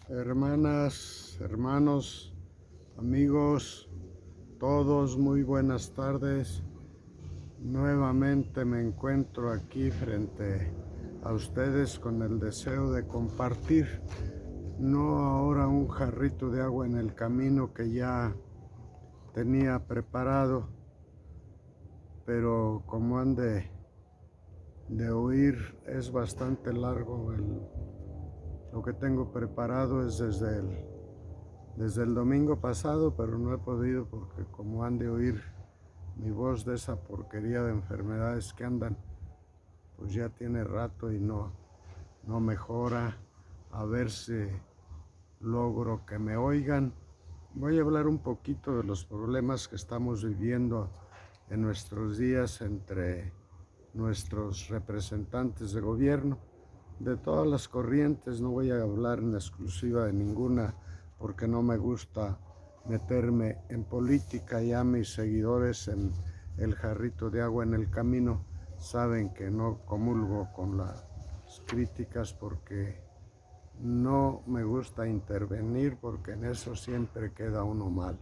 Hermanas, hermanos, amigos, todos muy buenas tardes. Nuevamente me encuentro aquí frente a ustedes con el deseo de compartir, no ahora un jarrito de agua en el camino que ya tenía preparado, pero como han de oír es bastante largo. Lo que tengo preparado es desde el domingo pasado, pero no he podido porque como han de oír mi voz de esa porquería de enfermedades que andan, pues ya tiene rato y no mejora. A ver si logro que me oigan. Voy a hablar un poquito de los problemas que estamos viviendo en nuestros días entre nuestros representantes de gobierno, de todas las corrientes. No voy a hablar en exclusiva de ninguna porque no me gusta meterme en política. Ya mis seguidores en el jarrito de agua en el camino saben que no comulgo con las críticas porque no me gusta intervenir, porque en eso siempre queda uno mal.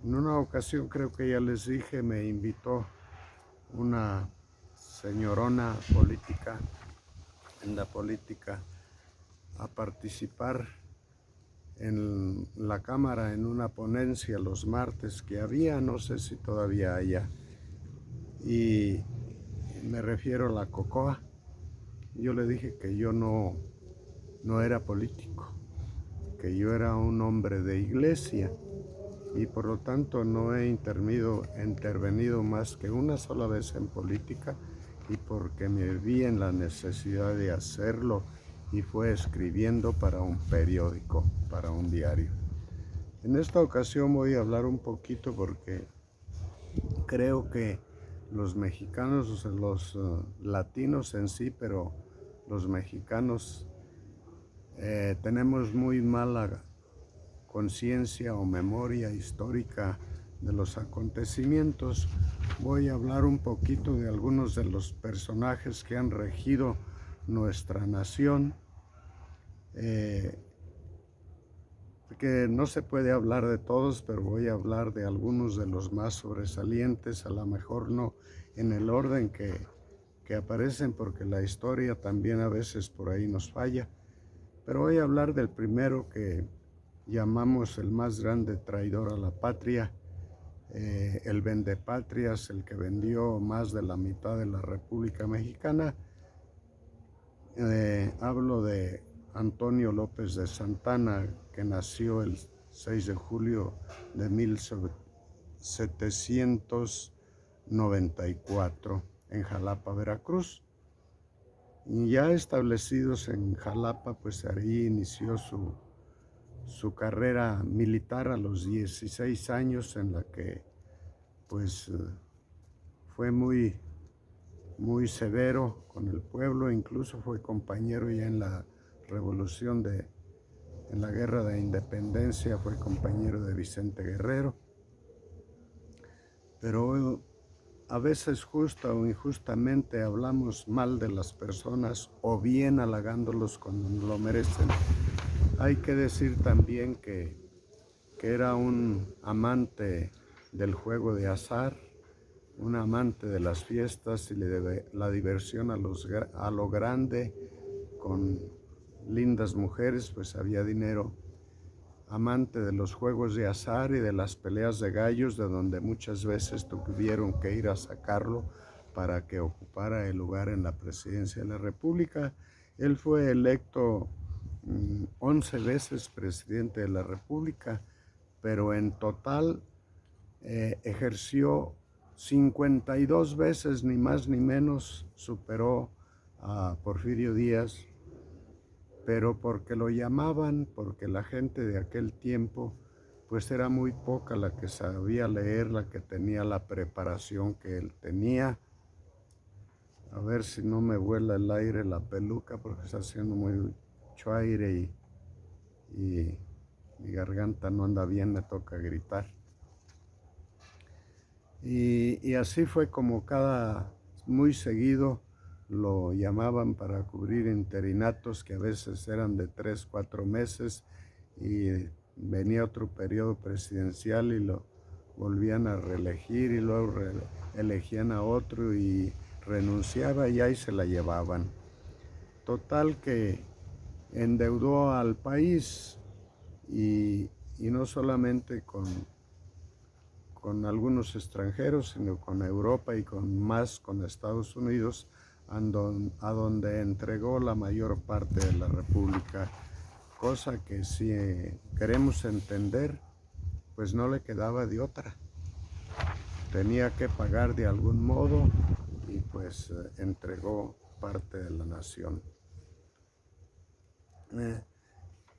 En una ocasión, creo que ya les dije, me invitó una señorona política en la política a participar en la Cámara en una ponencia los martes que había, no sé si todavía haya, y me refiero a la Cocoa. Yo le dije que yo no era político, que yo era un hombre de iglesia y por lo tanto no he intervenido más que una sola vez en política, y porque me vi en la necesidad de hacerlo y fue escribiendo para un periódico, para un diario. En esta ocasión voy a hablar un poquito porque creo que los mexicanos, los latinos en sí, pero los mexicanos tenemos muy mala conciencia o memoria histórica de los acontecimientos. Voy a hablar un poquito de algunos de los personajes que han regido nuestra nación, que no se puede hablar de todos, pero voy a hablar de algunos de los más sobresalientes, a lo mejor no en el orden que aparecen, porque la historia también a veces por ahí nos falla, pero voy a hablar del primero que llamamos el más grande traidor a la patria, el vendepatrias, el que vendió más de la mitad de la República Mexicana. Hablo de Antonio López de Santana, que nació el 6 de julio de 1794 en Jalapa, Veracruz. Y ya establecidos en Jalapa, pues ahí inició su carrera militar a los 16 años, en la que pues fue muy severo con el pueblo. Incluso fue compañero ya en la revolución en la guerra de independencia, fue compañero de Vicente Guerrero. Pero a veces justa o injustamente hablamos mal de las personas o bien halagándolos cuando lo merecen. Hay que decir también que era un amante del juego de azar, un amante de las fiestas y la diversión a lo grande, con lindas mujeres, pues había dinero. Amante de los juegos de azar y de las peleas de gallos, de donde muchas veces tuvieron que ir a sacarlo para que ocupara el lugar en la presidencia de la República. Él fue electo 11 veces presidente de la República, pero en total ejerció 52 veces, ni más ni menos. Superó a Porfirio Díaz, pero porque lo llamaban, porque la gente de aquel tiempo pues era muy poca la que sabía leer, la que tenía la preparación que él tenía. A ver si no me vuela el aire la peluca, porque está haciendo mucho aire y mi garganta no anda bien, me toca gritar. Y así fue como muy seguido lo llamaban para cubrir interinatos que a veces eran de 3, 4 meses y venía otro periodo presidencial y lo volvían a reelegir y luego elegían a otro y renunciaba y ahí se la llevaban. Total que endeudó al país y no solamente con algunos extranjeros, sino con Europa y con Estados Unidos, a donde entregó la mayor parte de la República, cosa que si queremos entender, pues no le quedaba de otra. Tenía que pagar de algún modo y pues entregó parte de la nación.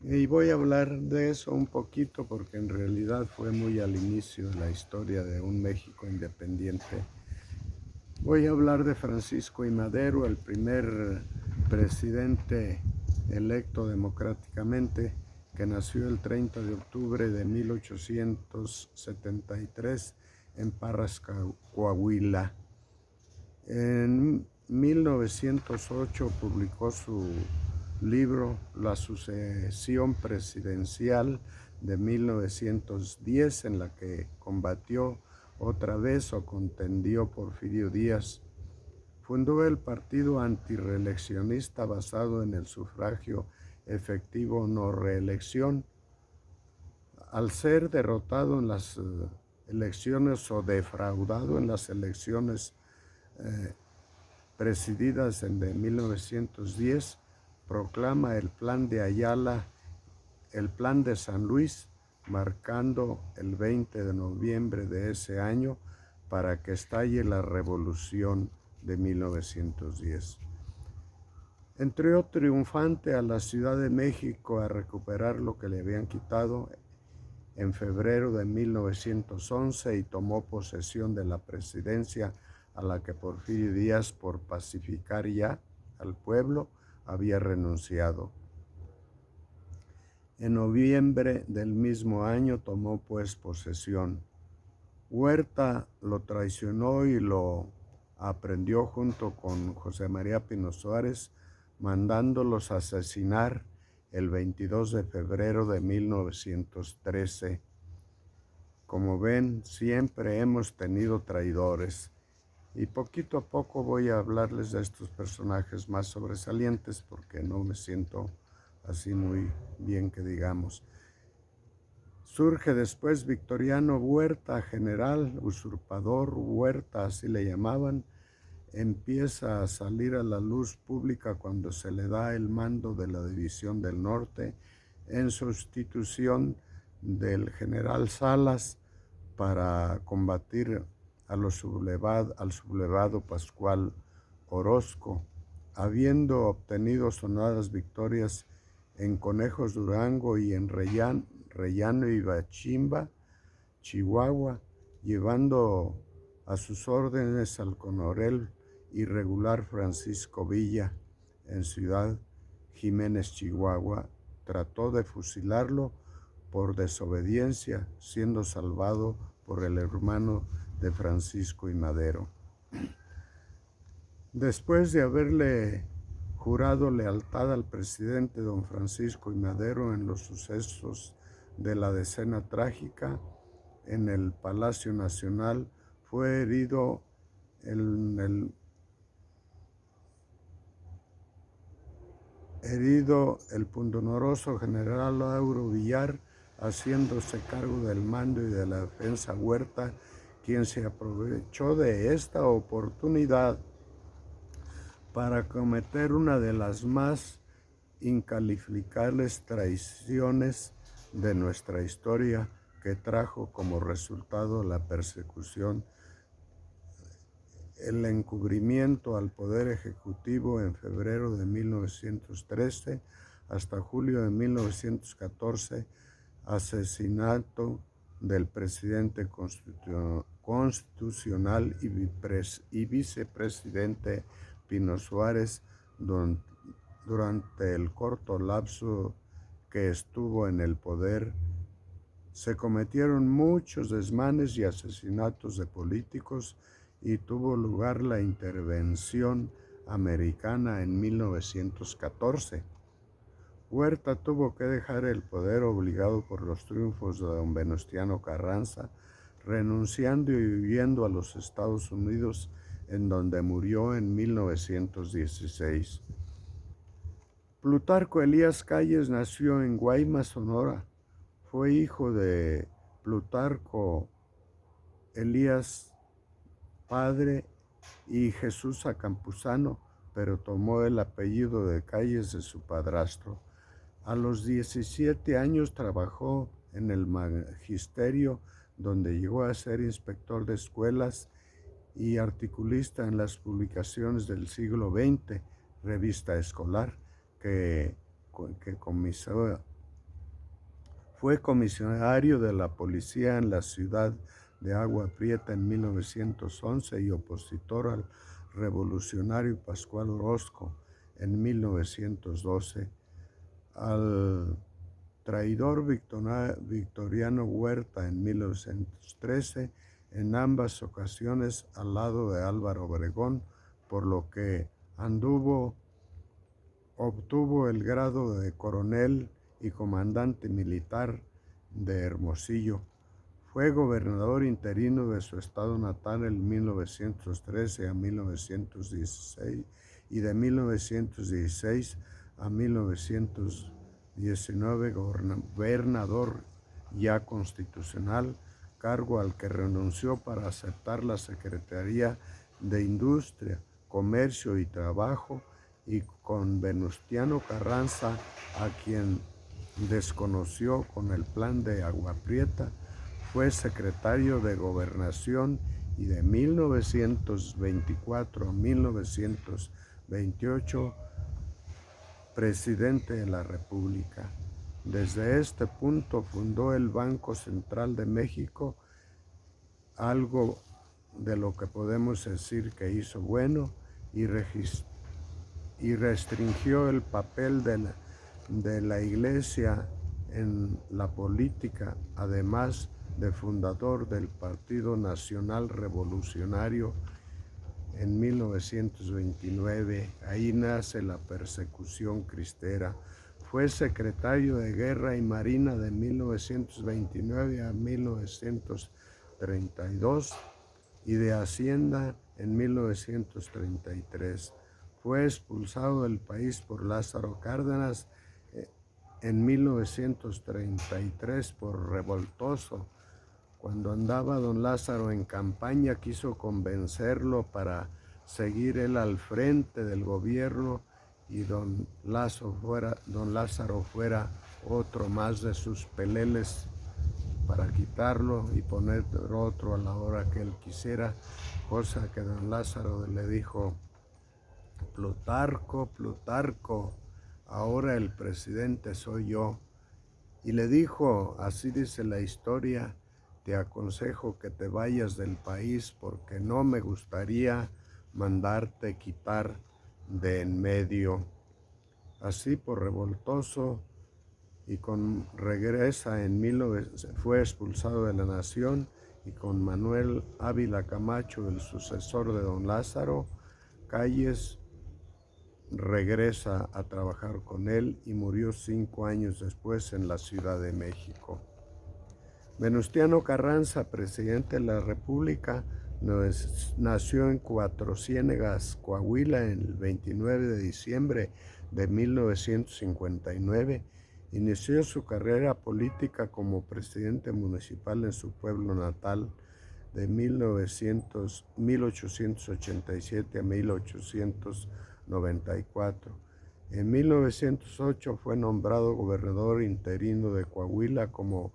Y voy a hablar de eso un poquito porque en realidad fue muy al inicio de la historia de un México independiente. Voy a hablar de Francisco I. Madero, el primer presidente electo democráticamente, que nació el 30 de octubre de 1873 en Parras, Coahuila. En 1908 publicó su libro La sucesión presidencial de 1910, en la que combatió otra vez o contendió Porfirio Díaz. Fundó el partido antirreeleccionista basado en el sufragio efectivo no reelección. Al ser derrotado en las elecciones o defraudado en las elecciones presididas en de 1910, proclama el Plan de Ayala, el Plan de San Luis, marcando el 20 de noviembre de ese año para que estalle la revolución de 1910. Entró triunfante a la Ciudad de México a recuperar lo que le habían quitado en febrero de 1911 y tomó posesión de la presidencia a la que Porfirio Díaz, por pacificar ya al pueblo, había renunciado. En noviembre del mismo año tomó pues posesión. Huerta lo traicionó y lo aprehendió junto con José María Pino Suárez, mandándolos asesinar el 22 de febrero de 1913. Como ven, siempre hemos tenido traidores. Y poquito a poco voy a hablarles de estos personajes más sobresalientes porque no me siento así muy bien que digamos. Surge después Victoriano Huerta, general, usurpador Huerta, así le llamaban. Empieza a salir a la luz pública cuando se le da el mando de la División del Norte en sustitución del general Salas para combatir al sublevado Pascual Orozco, habiendo obtenido sonadas victorias en Conejos, Durango y en Rellano y Bachimba, Chihuahua, llevando a sus órdenes al coronel irregular Francisco Villa en Ciudad Jiménez, Chihuahua. Trató de fusilarlo por desobediencia, siendo salvado por el hermano de Francisco I. Madero. Después de haberle jurado lealtad al presidente don Francisco I. Madero en los sucesos de la Decena Trágica en el Palacio Nacional, fue herido el pundonoroso general Lauro Villar, haciéndose cargo del mando y de la defensa Huerta, quien se aprovechó de esta oportunidad para cometer una de las más incalificables traiciones de nuestra historia, que trajo como resultado la persecución, el encubrimiento al Poder Ejecutivo en febrero de 1913 hasta julio de 1914, asesinato del presidente constitucional y vicepresidente Pino Suárez durante el corto lapso que estuvo en el poder. Se cometieron muchos desmanes y asesinatos de políticos y tuvo lugar la intervención americana en 1914. Huerta tuvo que dejar el poder obligado por los triunfos de don Venustiano Carranza, renunciando y huyendo a los Estados Unidos, en donde murió en 1916. Plutarco Elías Calles nació en Guaymas, Sonora. Fue hijo de Plutarco Elías padre y Jesús Campuzano, pero tomó el apellido de Calles de su padrastro. A los 17 años trabajó en el magisterio, donde llegó a ser inspector de escuelas y articulista en las publicaciones del siglo XX, revista escolar, que fue comisario de la policía en la ciudad de Agua Prieta en 1911 y opositor al revolucionario Pascual Orozco en 1912. Al traidor Victoriano Huerta en 1913, en ambas ocasiones al lado de Álvaro Obregón, por lo que obtuvo el grado de coronel y comandante militar de Hermosillo. Fue gobernador interino de su estado natal en 1913 a 1916 y de 1916 a 1919 gobernador ya constitucional, cargo al que renunció para aceptar la Secretaría de Industria, Comercio y Trabajo, y con Venustiano Carranza, a quien desconoció con el plan de Agua Prieta, fue secretario de Gobernación y de 1924 a 1928 presidente de la República. Desde este punto fundó el Banco Central de México, algo de lo que podemos decir que hizo bueno, y restringió el papel de la Iglesia en la política, además de fundador del Partido Nacional Revolucionario en 1929. Ahí nace la persecución cristera. Fue secretario de Guerra y Marina de 1929 a 1932 y de Hacienda en 1933. Fue expulsado del país por Lázaro Cárdenas en 1933 por revoltoso. Cuando andaba don Lázaro en campaña, quiso convencerlo para seguir él al frente del gobierno y don Lázaro fuera otro más de sus peleles para quitarlo y poner otro a la hora que él quisiera, cosa que don Lázaro le dijo: Plutarco, ahora el presidente soy yo. Y le dijo, así dice la historia: te aconsejo que te vayas del país porque no me gustaría mandarte quitar de en medio. Así por revoltoso y fue expulsado de la nación, y con Manuel Ávila Camacho, el sucesor de don Lázaro Calles, regresa a trabajar con él y murió 5 años después en la Ciudad de México. Venustiano Carranza, presidente de la República, nació en Cuatro Ciénegas, Coahuila, el 29 de diciembre de 1959. Inició su carrera política como presidente municipal en su pueblo natal de 1887 a 1894. En 1908 fue nombrado gobernador interino de Coahuila como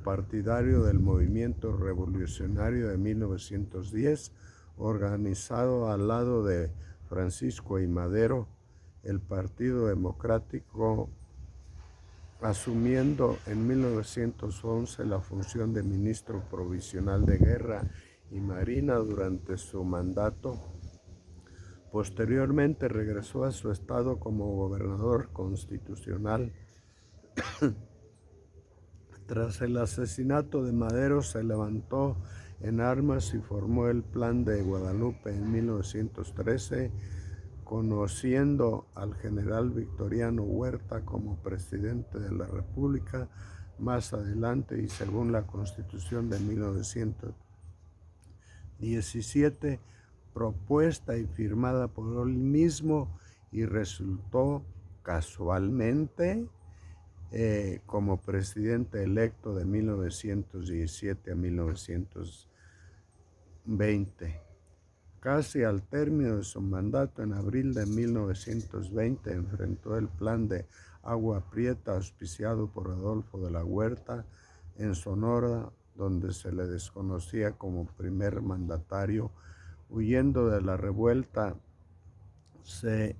partidario del movimiento revolucionario de 1910, organizado al lado de Francisco I. Madero, el Partido Democrático, asumiendo en 1911 la función de ministro provisional de Guerra y Marina durante su mandato. Posteriormente regresó a su estado como gobernador constitucional. Tras el asesinato de Madero se levantó en armas y formó el Plan de Guadalupe en 1913, conociendo al general Victoriano Huerta como presidente de la República más adelante y según la Constitución de 1917, propuesta y firmada por él mismo, y resultó casualmente como presidente electo de 1917 a 1920. Casi al término de su mandato, en abril de 1920, enfrentó el plan de Agua Prieta auspiciado por Adolfo de la Huerta en Sonora, donde se le desconocía como primer mandatario. Huyendo de la revuelta, se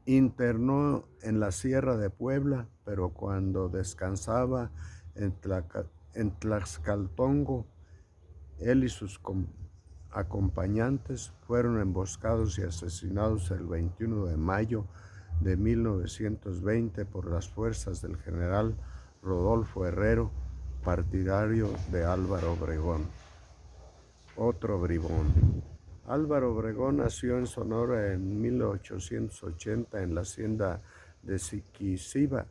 internó en la Sierra de Puebla, pero cuando descansaba en Tlaxcaltongo, él y sus acompañantes fueron emboscados y asesinados el 21 de mayo de 1920 por las fuerzas del general Rodolfo Herrero, partidario de Álvaro Obregón. Otro bribón. Álvaro Obregón nació en Sonora en 1880 en la hacienda de Siquiciba,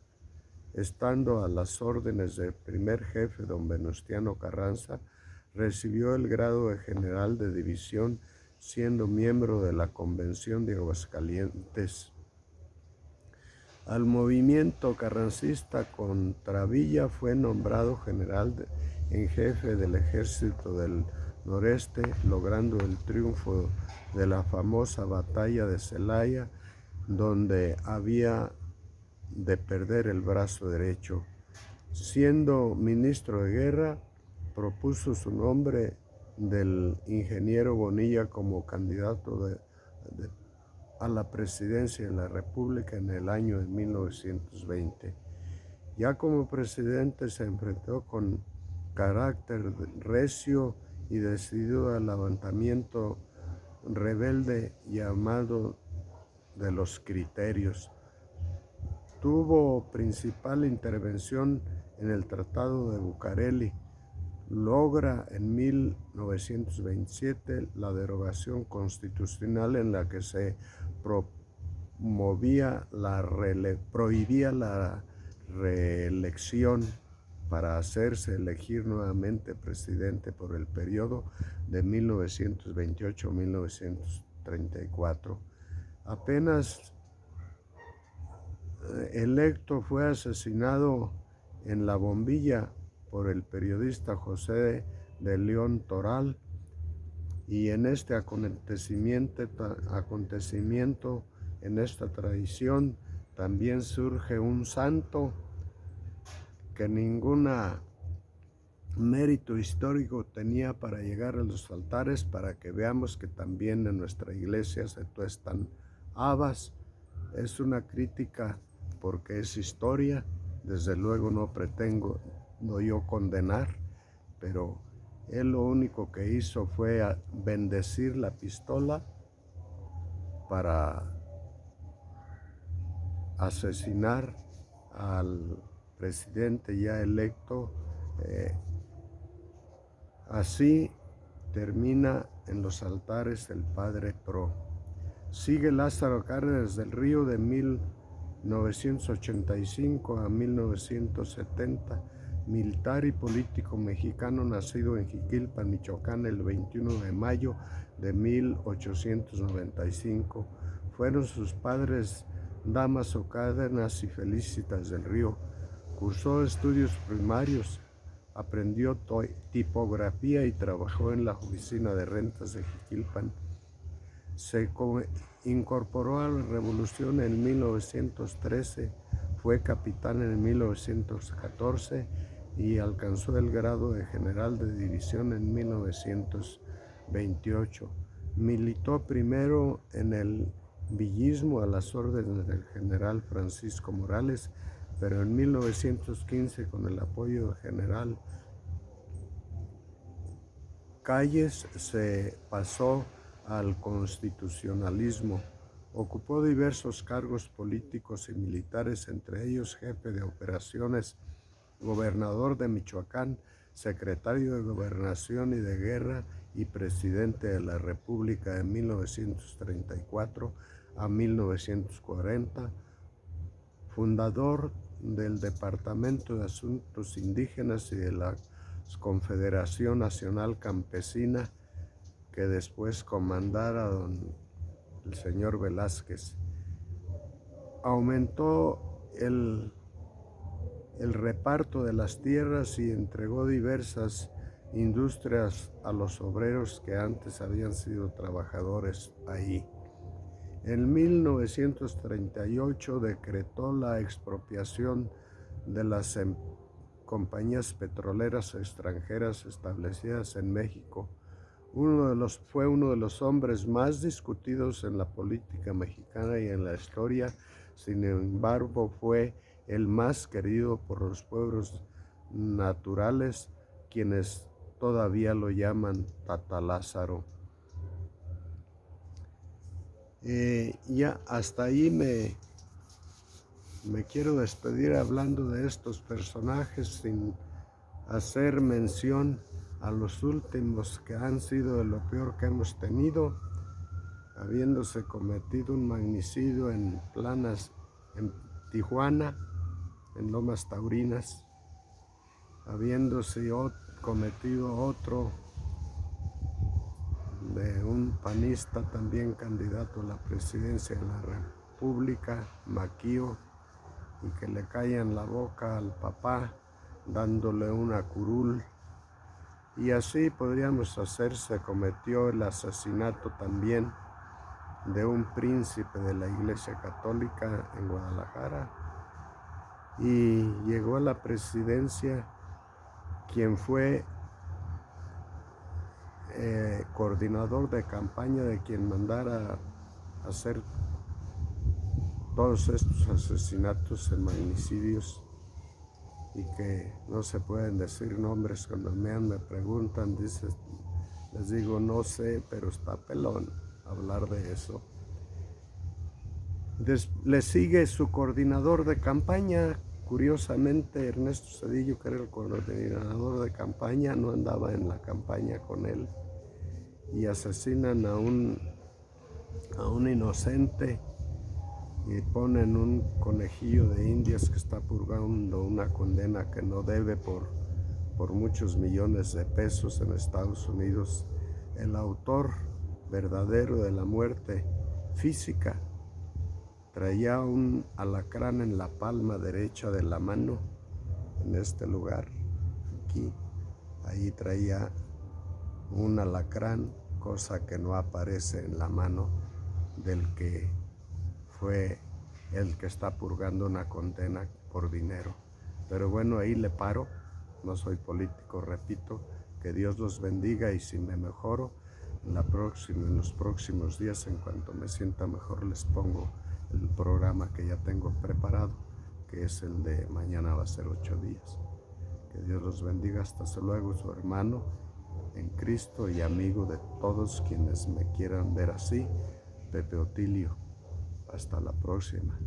estando a las órdenes del primer jefe, don Venustiano Carranza. Recibió el grado de general de división, siendo miembro de la Convención de Aguascalientes. Al movimiento carrancista contra Villa fue nombrado general en jefe del Ejército del Noreste, logrando el triunfo de la famosa batalla de Celaya, donde había de perder el brazo derecho. Siendo ministro de guerra, propuso su nombre del ingeniero Bonilla como candidato a la presidencia de la República en el año de 1920. Ya como presidente se enfrentó con carácter recio y decidido al levantamiento rebelde llamado de los Criterios. Tuvo principal intervención en el Tratado de Bucareli. Logra en 1927 la derogación constitucional en la que se prohibía la reelección para hacerse elegir nuevamente presidente por el periodo de 1928 a 1934. Apenas electo, fue asesinado en La Bombilla por el periodista José de León Toral, y en este acontecimiento, en esta tradición, también surge un santo que ningún mérito histórico tenía para llegar a los altares, para que veamos que también en nuestra iglesia se tuestan habas. Es una crítica porque es historia, desde luego no pretendo yo condenar, pero él lo único que hizo fue bendecir la pistola para asesinar al presidente ya electo. Así termina en los altares el Padre Pro. Sigue Lázaro Cárdenas del Río de 1985 a 1970, militar y político mexicano, nacido en Jiquilpan, Michoacán, el 21 de mayo de 1895. Fueron sus padres Dámaso Cárdenas y Felicitas del Río. Cursó estudios primarios, aprendió tipografía y trabajó en la oficina de rentas de Jiquilpan. Se incorporó a la revolución en 1913, fue capitán en 1914 y alcanzó el grado de general de división en 1928. Militó primero en el villismo a las órdenes del general Francisco Morales, pero en 1915, con el apoyo del general Calles, se pasó al constitucionalismo. Ocupó diversos cargos políticos y militares, entre ellos jefe de operaciones, gobernador de Michoacán, secretario de Gobernación y de Guerra y presidente de la República de 1934 a 1940, fundador del Departamento de Asuntos Indígenas y de la Confederación Nacional Campesina, que después comandara el señor Velázquez. Aumentó el reparto de las tierras y entregó diversas industrias a los obreros que antes habían sido trabajadores ahí. En 1938 decretó la expropiación de las compañías petroleras extranjeras establecidas en México. Fue uno de los hombres más discutidos en la política mexicana y en la historia. Sin embargo, fue el más querido por los pueblos naturales, quienes todavía lo llaman Tata Lázaro. Ya hasta ahí me quiero despedir hablando de estos personajes, sin hacer mención a los últimos, que han sido de lo peor que hemos tenido, habiéndose cometido un magnicidio en Tijuana, en Lomas Taurinas, habiéndose cometido otro de un panista también candidato a la presidencia de la República, Maquío, y que le caía en la boca al papá dándole una curul. Y así podríamos hacer. Se cometió el asesinato también de un príncipe de la Iglesia Católica en Guadalajara, y llegó a la presidencia quien fue coordinador de campaña de quien mandara a hacer todos estos asesinatos y magnicidios, y que no se pueden decir nombres. Cuando me preguntan, les digo no sé, pero está pelón hablar de eso. Le sigue su coordinador de campaña. Curiosamente, Ernesto Zedillo, que era el coordinador de campaña, no andaba en la campaña con él, y asesinan a un inocente y ponen un conejillo de indias que está purgando una condena que no debe por muchos millones de pesos en Estados Unidos. El autor verdadero de la muerte física traía un alacrán en la palma derecha de la mano, en este lugar, aquí. Ahí traía un alacrán, cosa que no aparece en la mano del que fue el que está purgando una condena por dinero. Pero bueno, ahí le paro. No soy político, repito. Que Dios los bendiga, y si me mejoro en los próximos días, en cuanto me sienta mejor, les pongo el programa que ya tengo preparado, que es el de mañana. Va a ser 8 días. Que Dios los bendiga. Hasta luego, su hermano en Cristo y amigo de todos quienes me quieran ver así, Pepe Otilio. Hasta la próxima.